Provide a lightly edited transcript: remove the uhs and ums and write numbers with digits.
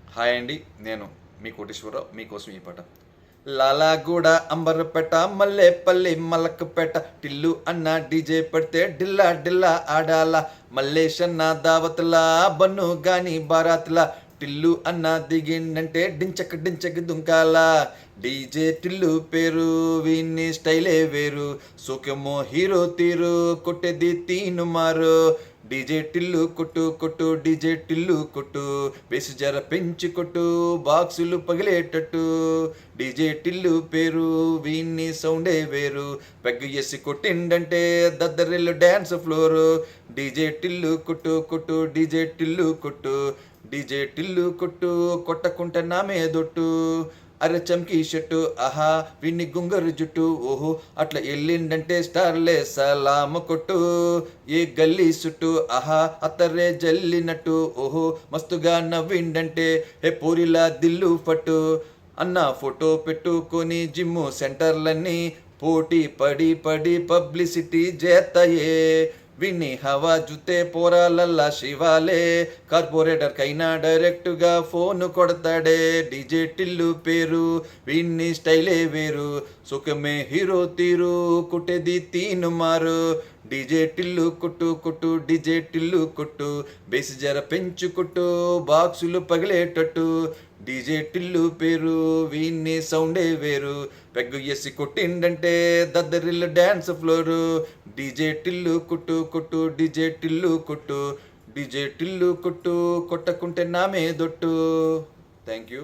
Hi అండి, నేను మీ కోటేశ్వరరావు. మీకోసం ఈ పాట. లాలాగూడ అంబర్పేట మల్లేపల్లి మలక్పేట టిల్లు అన్న డీజే పెడితే డిల్లా డిల్లా ఆడాల మల్లేషన్న దావత్లా బన్ను గాని బారాత్లా టిల్లు అన్న దిగిండంటే డించక్ డించక్ దుంకాల డీజే టిల్లు పేరు వీన్ని స్టైలే వేరు సోకెమో హీరో తీరు కొట్టేది తీను మారు డీజే టిల్లు కొట్టు కొట్టు డీజే టిల్లు కొట్టు బేసు జర పెంచి కొట్టు బాక్సులు పగిలేటట్టు డీజే టిల్లు పేరు వీన్ని సౌండే వేరు పెగ్గు ఎసి కొట్టిండంటే దద్దరిల్లు డ్యాన్స్ ఫ్లోరు డీజే టిల్లు కొట్టు కొట్టు డీజే టిల్లు కొట్టు డీజే టిల్లు కొట్టు కొట్టకుంటే నా మీదొట్టు అరే చమ్కీ షట్టు ఆహా విన్ని గుంగరు జుట్టు ఓహో అట్లా ఎల్లిండంటే స్టార్లే సలామ కొట్టు ఏ గల్లీ సుట్టు ఆహా అత్తరే జల్లినట్టు ఓహో మస్తుగా నవ్విండంటే ఏ పూరిలా దిల్లు పట్టు అన్న ఫోటో పెట్టుకొని జిమ్ము సెంటర్లన్నీ పోటీ పడి పడి పబ్లిసిటీ చేస్తాయే విన్ని హవా జుతే పోరాలల్లా శివాలే కార్పొరేటర్ కైనా డైరెక్ట్గా ఫోన్ కొడతాడే డీజే టిల్లు పేరు విన్ని స్టైలే వేరు సుఖమే హీరో తీరు కుట్టేది తీను మారు డీజే టిల్లు కొట్టు కొట్టు డీజే టిల్లు కొట్టు బేసి జర పెంచు కొట్టు బాక్సులు పగిలేటట్టు డీజే టిల్లు పేరు వీన్ని సౌండే వేరు పెగ్గు ఎసి కొట్టిండంటే దద్దరిల్లు డ్యాన్స్ ఫ్లోరు డీజే టిల్లు కొట్టు కొట్టు డీజే టిల్లు కొట్టు డీజే టిల్లు కొట్టు కొట్టకుంటే నా మీదొట్టు. Thank you.